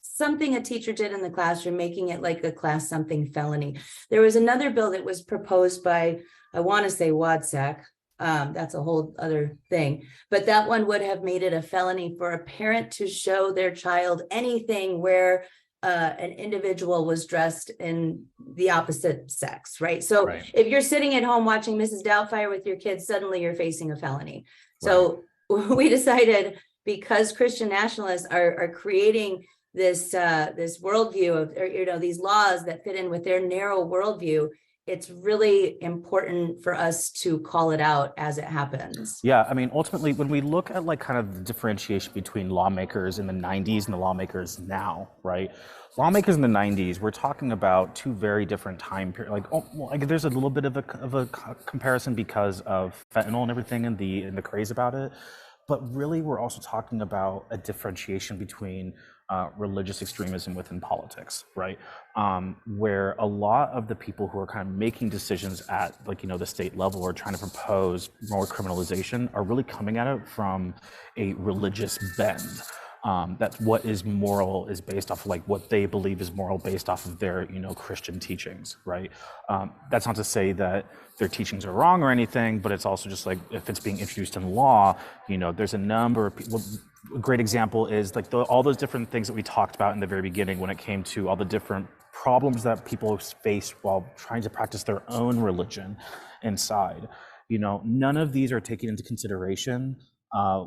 something a teacher did in the classroom, making it like a class something felony. There was another bill that was proposed by, I want to say Wadsack, That's a whole other thing. But that one would have made it a felony for a parent to show their child anything where an individual was dressed in the opposite sex, right? So Right. if you're sitting at home watching Mrs. Doubtfire with your kids, suddenly you're facing a felony. So we decided, because Christian nationalists are creating this this worldview of, or, you know, these laws that fit in with their narrow worldview, it's really important for us to call it out as it happens. Yeah, I mean, ultimately, when we look at like kind of the differentiation between lawmakers in the 90s and the lawmakers now, right? Lawmakers in the 90s, we're talking about two very different time periods. Like, oh, well, like there's a little bit of a comparison because of fentanyl and everything and the craze about it. But really, we're also talking about a differentiation between religious extremism within politics, right? Where a lot of the people who are kind of making decisions at, like, you know, the state level or trying to propose more criminalization are really coming at it from a religious bend. That what is moral is based off of like what they believe is moral based off of their, you know, Christian teachings, right? That's not to say that their teachings are wrong or anything, but it's also just like if it's being introduced in law, you know, there's a number of people. A great example is like all those different things that we talked about in the very beginning when it came to all the different problems that people face while trying to practice their own religion inside. You know, none of these are taken into consideration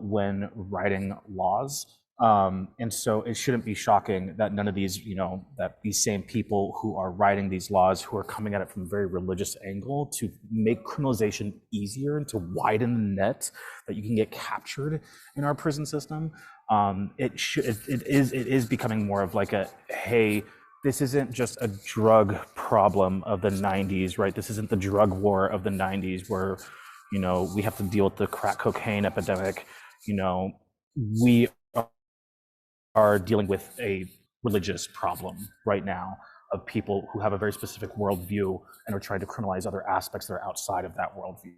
when writing laws. And so it shouldn't be shocking that none of these, you know, that these same people who are writing these laws, who are coming at it from a very religious angle to make criminalization easier and to widen the net that you can get captured in our prison system. It is becoming more of like a, hey, this isn't just a drug problem of the 90s, right? This isn't the drug war of the 90s where, you know, we have to deal with the crack cocaine epidemic. You know, we are dealing with a religious problem right now of people who have a very specific worldview and are trying to criminalize other aspects that are outside of that worldview.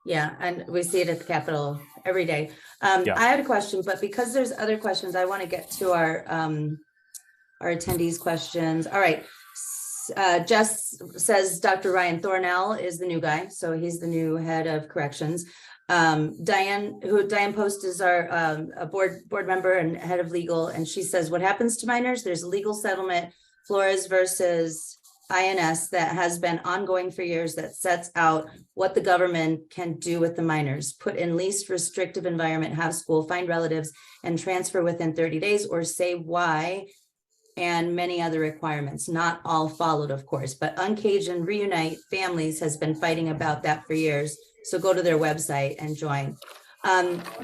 Yeah, and we see it at the Capitol every day. Yeah. I had a question, but because there's other questions, I want to get to our attendees' questions. All right. Jess says Dr. Ryan Thornell is the new guy, so he's the new head of corrections. Diane Post is our a board member and head of legal, and she says, what happens to minors? There's a legal settlement, Flores versus INS, that has been ongoing for years, that sets out what the government can do with the minors: put in least restrictive environment, have school, find relatives, and transfer within 30 days, or say why, and many other requirements. Not all followed, of course, but Uncage and Reunite Families has been fighting about that for years. So go to their website and join.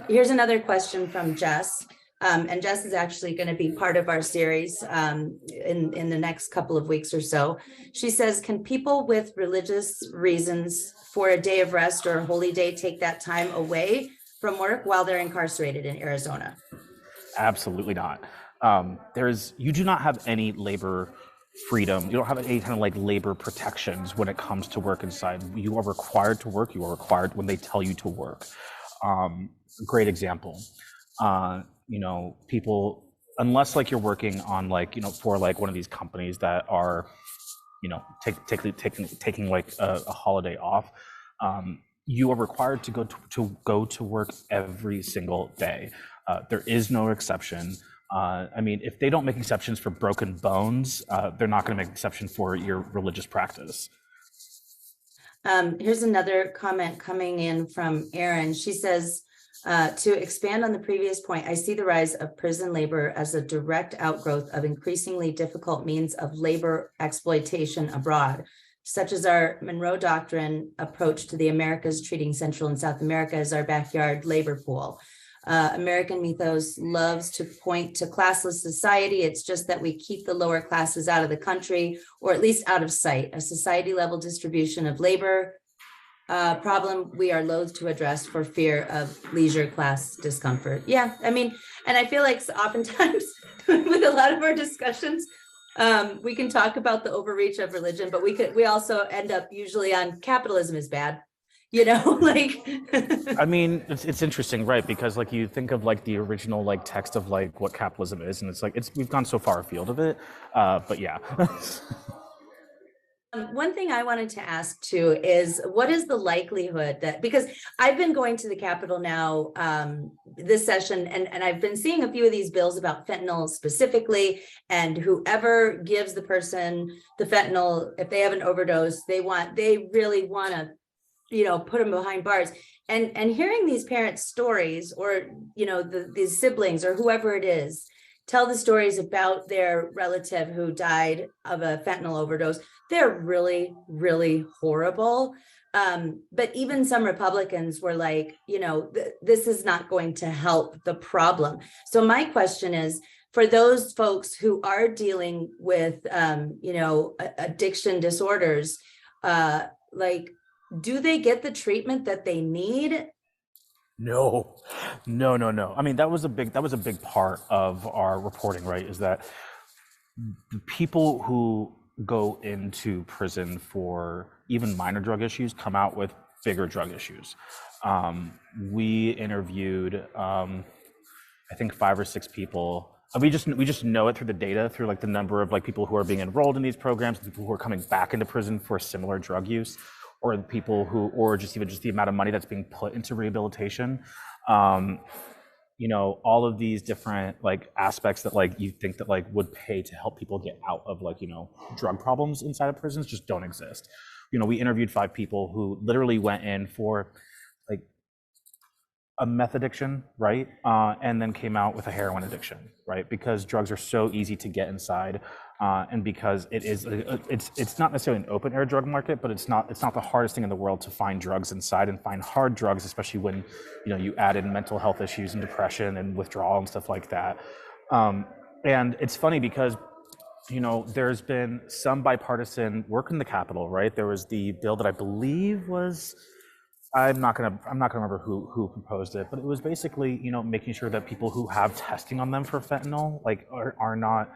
Here's another question from Jess. And Jess is actually going to be part of our series in the next couple of weeks or so. She says, can people with religious reasons for a day of rest or a holy day take that time away from work while they're incarcerated in Arizona? Absolutely not. You do not have any labor freedom. You don't have any kind of like labor protections when it comes to work inside. You are required to work. You are required when they tell you to work. Great example. You know, people, unless like you're working on like, you know, for like one of these companies that are, you know, taking like a holiday off, you are required to go to work every single day. There is no exception. I mean, if they don't make exceptions for broken bones, they're not going to make exception for your religious practice. Here's another comment coming in from Erin. She says, to expand on the previous point, I see the rise of prison labor as a direct outgrowth of increasingly difficult means of labor exploitation abroad, such as our Monroe Doctrine approach to the Americas, treating Central and South America as our backyard labor pool. American mythos loves to point to classless society. It's just that we keep the lower classes out of the country, or at least out of sight. A society level distribution of labor problem we are loath to address for fear of leisure class discomfort. Yeah, I mean, and I feel like oftentimes with a lot of our discussions, we can talk about the overreach of religion, but we also end up usually on capitalism is bad. You know, like I mean, it's interesting, right? Because like you think of like the original like text of like what capitalism is, and it's like we've gone so far afield of it. But yeah. One thing I wanted to ask too is what is the likelihood that, because I've been going to the Capitol now this session, and I've been seeing a few of these bills about fentanyl specifically, and whoever gives the person the fentanyl, if they have an overdose, they really want to, put them behind bars. And hearing these parents' stories, or, these siblings or whoever it is, tell the stories about their relative who died of a fentanyl overdose, they're really, really horrible. But even some Republicans were like, this is not going to help the problem. So my question is, for those folks who are dealing with, addiction disorders, do they get the treatment that they need? No, no. I mean, that was a big part of our reporting, right? Is that the people who go into prison for even minor drug issues come out with bigger drug issues. We interviewed, I think 5 or 6 people. We just know it through the data, through like the number of like people who are being enrolled in these programs, people who are coming back into prison for similar drug use, or the people who, or just the amount of money that's being put into rehabilitation. All of these different like aspects that like you think that like would pay to help people get out of like, drug problems inside of prisons just don't exist. We interviewed 5 people who literally went in for like a meth addiction, right? And then came out with a heroin addiction, right? Because drugs are so easy to get inside. And because it's not necessarily an open air drug market, but it's not the hardest thing in the world to find drugs inside, and find hard drugs, especially when you add in mental health issues and depression and withdrawal and stuff like that. And it's funny because there's been some bipartisan work in the Capitol, right? There was the bill that I believe was, I'm not gonna remember who proposed it, but it was basically making sure that people who have testing on them for fentanyl like are not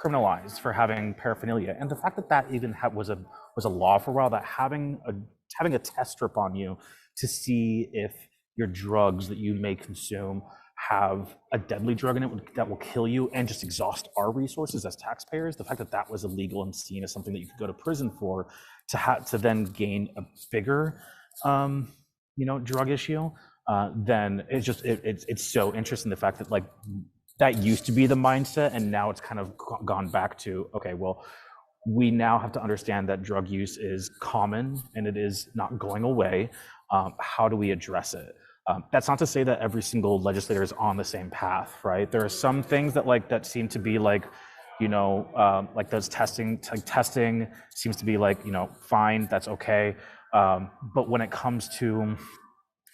criminalized for having paraphernalia. And the fact that even was a law for a while, that having a test strip on you to see if your drugs that you may consume have a deadly drug in it that will kill you and just exhaust our resources as taxpayers, the fact that that was illegal and seen as something that you could go to prison for, to then gain a bigger drug issue, then it's so interesting, the fact that like that used to be the mindset, and now it's kind of gone back to, okay, well, we now have to understand that drug use is common and it is not going away. How do we address it? That's not to say that every single legislator is on the same path, right? There are some things that seem to be like, like those testing seems to be like, fine, that's okay. But when it comes to,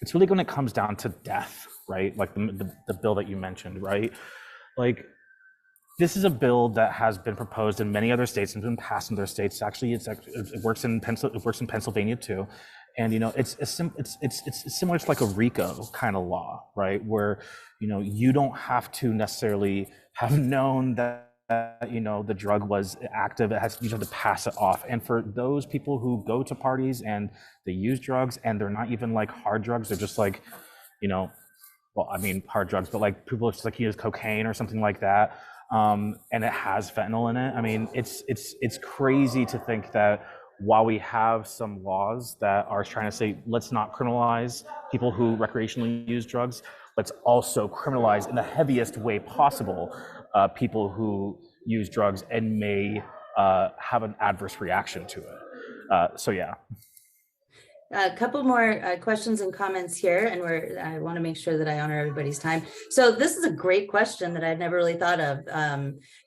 it's really when it comes down to death, right? Like the bill that you mentioned, right? Like, this is a bill that has been proposed in many other states and been passed in other states. Actually, it works in Pennsylvania too. And it's similar to like a RICO kind of law, right? Where you don't have to necessarily have known that the drug was active. You just have to pass it off. And for those people who go to parties and they use drugs, and they're not even like hard drugs, they're just like well, I mean hard drugs, but like people just like use cocaine or something like that, and it has fentanyl in it. I mean, it's crazy to think that while we have some laws that are trying to say, let's not criminalize people who recreationally use drugs, let's also criminalize in the heaviest way possible people who use drugs and may have an adverse reaction to it. So yeah. A couple more questions and comments here, and I want to make sure that I honor everybody's time. So this is a great question that I've never really thought of.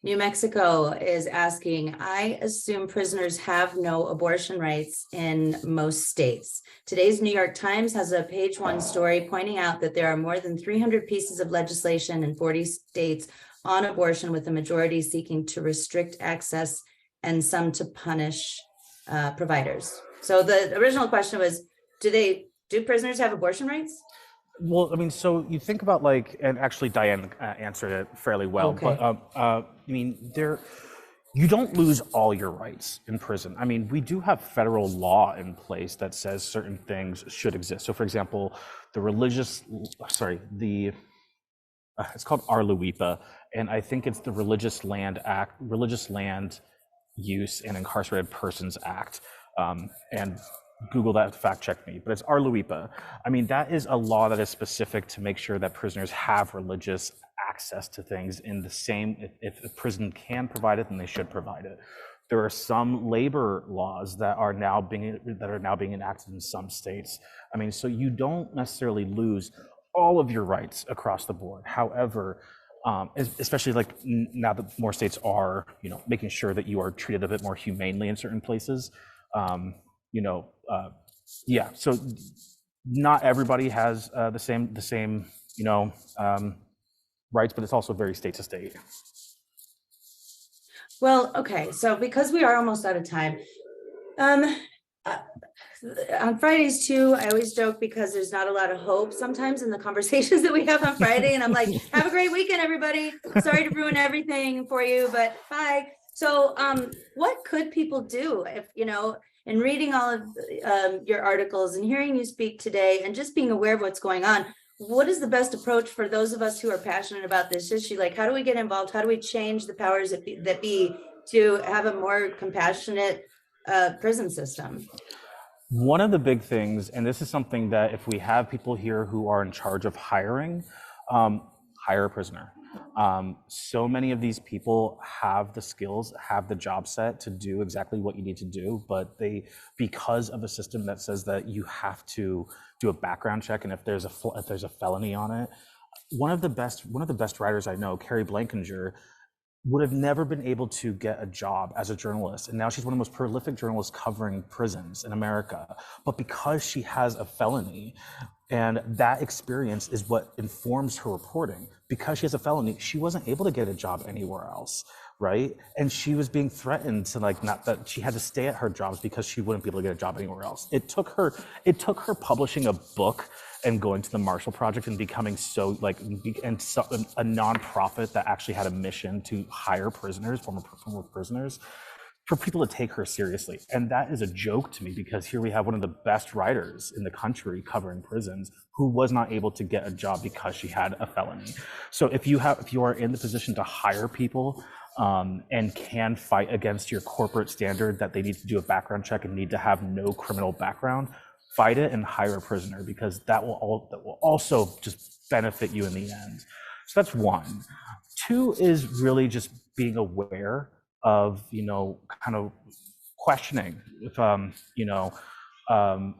New Mexico is asking, I assume prisoners have no abortion rights in most states. Today's New York Times has a page 1 story pointing out that there are more than 300 pieces of legislation in 40 states on abortion, with the majority seeking to restrict access and some to punish providers. So the original question was, do prisoners have abortion rights? Well, I mean, so you think about like, and actually Diane answered it fairly well, Okay. but I mean, you don't lose all your rights in prison. I mean, we do have federal law in place that says certain things should exist. So for example, it's called RLUIPA, and I think it's the Religious Land Use and Incarcerated Persons Act. And Google that, fact check me, but it's our LUIPA. I mean, that is a law that is specific to make sure that prisoners have religious access to things in the same, if a prison can provide it, then they should provide it. There are some labor laws that are now being enacted in some states. I mean, so you don't necessarily lose all of your rights across the board. However, especially like now that more states are, making sure that you are treated a bit more humanely in certain places. Yeah. So not everybody has the same, rights, but it's also very state to state. Well, okay, so because we are almost out of time, on Fridays too, I always joke because there's not a lot of hope sometimes in the conversations that we have on Friday, and I'm like, have a great weekend, everybody. Sorry to ruin everything for you, but bye. So what could people do if, in reading all of your articles and hearing you speak today and just being aware of what's going on, what is the best approach for those of us who are passionate about this issue? Like, how do we get involved? How do we change the powers that be to have a more compassionate prison system? One of the big things, and this is something that if we have people here who are in charge of hiring, hire a prisoner. So many of these people have the skills, have the job set to do exactly what you need to do, but because of a system that says that you have to do a background check, and if there's a felony on it, one of the best writers I know, Carrie Blankinger, would have never been able to get a job as a journalist, and now she's one of the most prolific journalists covering prisons in America. But because she has a felony, and that experience is what informs her reporting, because she has a felony, she wasn't able to get a job anywhere else, right? And she was being threatened to not that she had to stay at her jobs because she wouldn't be able to get a job anywhere else. It took her publishing a book and going to the Marshall Project and becoming a nonprofit that actually had a mission to hire prisoners, former prisoners, for people to take her seriously. And that is a joke to me, because here we have one of the best writers in the country covering prisons who was not able to get a job because she had a felony. So if you are in the position to hire people and can fight against your corporate standard that they need to do a background check and need to have no criminal background, fight it and hire a prisoner, because that will also just benefit you in the end. So that's one. Two is really just being aware of, kind of questioning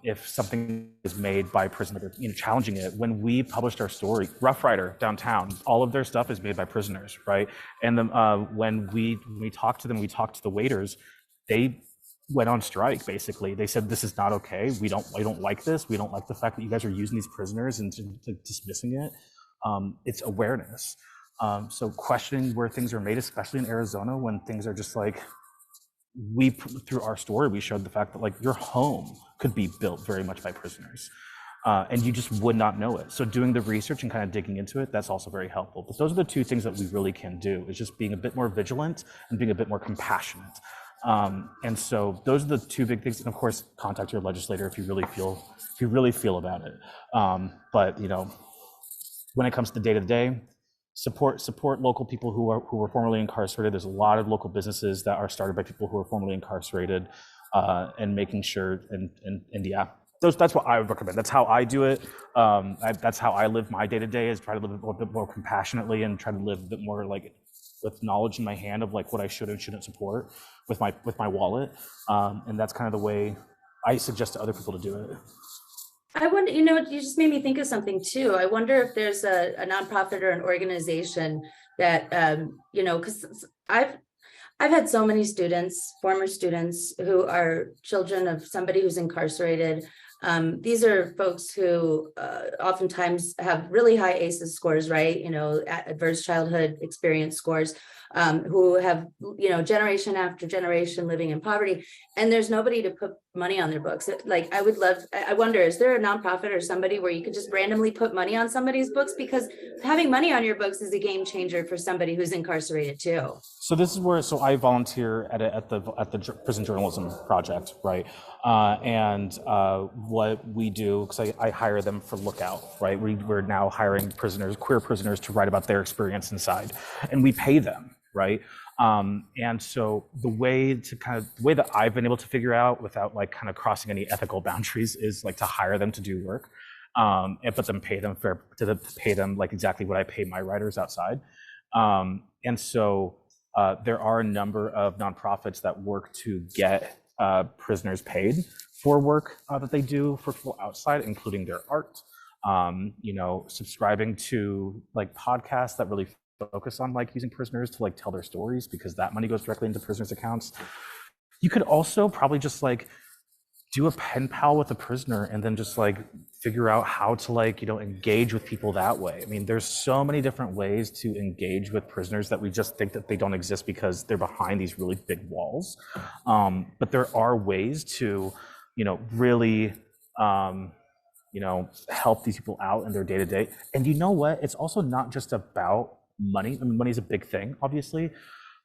if something is made by a prisoner, challenging it. When we published our story, Rough Rider downtown, all of their stuff is made by prisoners, right? And then when we talked to them, we talked to the waiters, they went on strike. Basically, they said, this is not okay. I don't like this. We don't like the fact that you guys are using these prisoners and dismissing it. It's awareness. So questioning where things are made, especially in Arizona, when things are just like, through our story, we showed the fact that your home could be built very much by prisoners. And you just would not know it. So doing the research and kind of digging into it, that's also very helpful. But those are the two things that we really can do, is just being a bit more vigilant and being a bit more compassionate. And so those are the two big things. And of course, contact your legislator if you really feel about it. But when it comes to day to day, support local people who were formerly incarcerated. There's a lot of local businesses that are started by people who are formerly incarcerated, and making sure and yeah, that's what I would recommend. That's how I do it. That's how I live my day to day, is try to live a bit more compassionately and try to live a bit more with knowledge in my hand of what I should and shouldn't support with my wallet. And that's kind of the way I suggest to other people to do it. I wonder, you just made me think of something too. I wonder if there's a nonprofit or an organization that, because I've had so many students, former students, who are children of somebody who's incarcerated. These are folks who oftentimes have really high ACEs scores, right? Adverse childhood experience scores, who have, generation after generation living in poverty, and there's nobody to put money on their books. I wonder, is there a nonprofit or somebody where you could just randomly put money on somebody's books? Because having money on your books is a game changer for somebody who's incarcerated too. So this is where, I volunteer at the Prison Journalism Project, right? And what we do, because I hire them for LookOut, right? We're now hiring queer prisoners to write about their experience inside, and we pay them, right? And so the way that I've been able to figure out without like kind of crossing any ethical boundaries is like to hire them to do work, and but then pay them like exactly what I pay my writers outside. And so there are a number of nonprofits that work to get prisoners paid for work that they do for people outside, including their art. Subscribing to like podcasts that really focus on like using prisoners to like tell their stories, because that money goes directly into prisoners' accounts. You could also probably just like do a pen pal with a prisoner and then just like figure out how to like, engage with people that way. I mean, there's so many different ways to engage with prisoners that we just think that they don't exist because they're behind these really big walls. But there are ways to, really, help these people out in their day to day. And you know what? It's also not just about money. I mean, money is a big thing, obviously.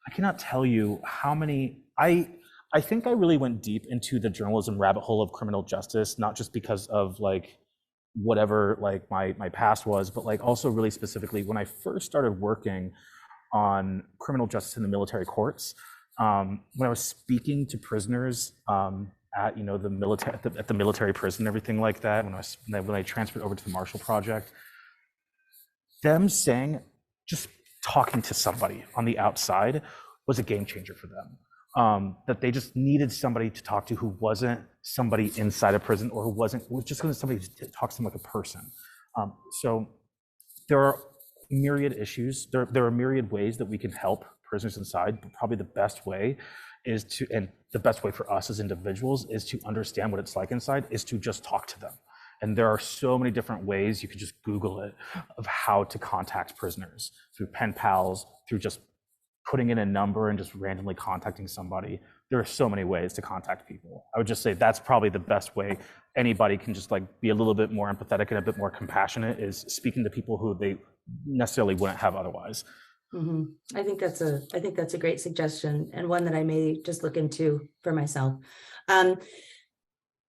I cannot tell you how many, I think I really went deep into the journalism rabbit hole of criminal justice, not just because of like whatever like my past was, but like also really specifically when I first started working on criminal justice in the military courts, when I was speaking to prisoners at the military at the military prison and everything like that, when I transferred over to the Marshall Project, them saying, just talking to somebody on the outside was a game changer for them. That they just needed somebody to talk to who wasn't somebody inside a prison, or who was just going to somebody to talk to them like a person. So there are myriad issues. There are myriad ways that we can help prisoners inside, but probably the best way and the best way for us as individuals is to understand what it's like inside, is to just talk to them. And there are so many different ways, you could just Google it, of how to contact prisoners, through pen pals, through just putting in a number and just randomly contacting somebody. There are so many ways to contact people. I would just say that's probably the best way anybody can just like be a little bit more empathetic and a bit more compassionate, is speaking to people who they necessarily wouldn't have otherwise. Mm-hmm. I think that's a great suggestion, and one that I may just look into for myself.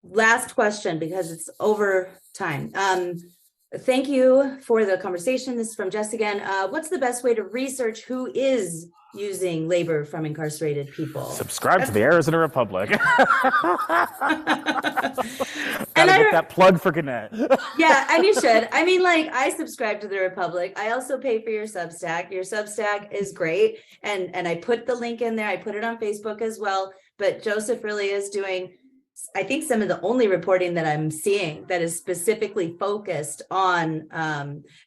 Last question, because it's over time. Thank you for the conversation. This is from Jess again. What's the best way to research who is using labor from incarcerated people? Subscribe to the Arizona Republic. And Gotta get that plug for Gannett. Yeah, and you should. I mean, like, I subscribe to the Republic. I also pay for your Substack. Your Substack is great. And I put the link in there. I put it on Facebook as well. But Joseph really is doing, I think, some of the only reporting that I'm seeing that is specifically focused on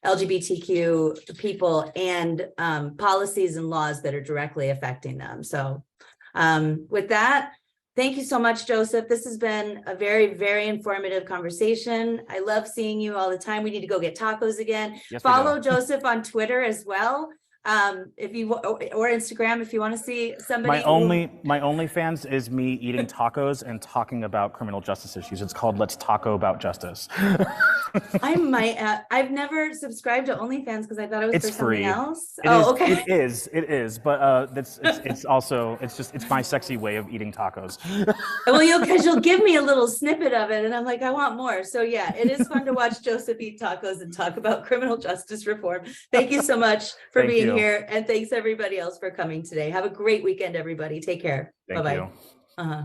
LGBTQ people and policies and laws that are directly affecting them. So with that, thank you so much, Joseph. This has been a very, very informative conversation. I love seeing you all the time. We need to go get tacos again. Yes, follow Joseph on Twitter as well. If you, or Instagram, if you want to see somebody. My OnlyFans is me eating tacos and talking about criminal justice issues. It's called Let's Taco About Justice. I might, I've never subscribed to OnlyFans because I thought it was It's for something free. else. Okay. It is, but it's my sexy way of eating tacos. Well, because you'll give me a little snippet of it, and I'm like, I want more. So yeah, it is fun to watch Joseph eat tacos and talk about criminal justice reform. Thank you so much for being here, and thanks everybody else for coming today. Have a great weekend, everybody. Take care. Thank Bye-bye. you. Uh-huh.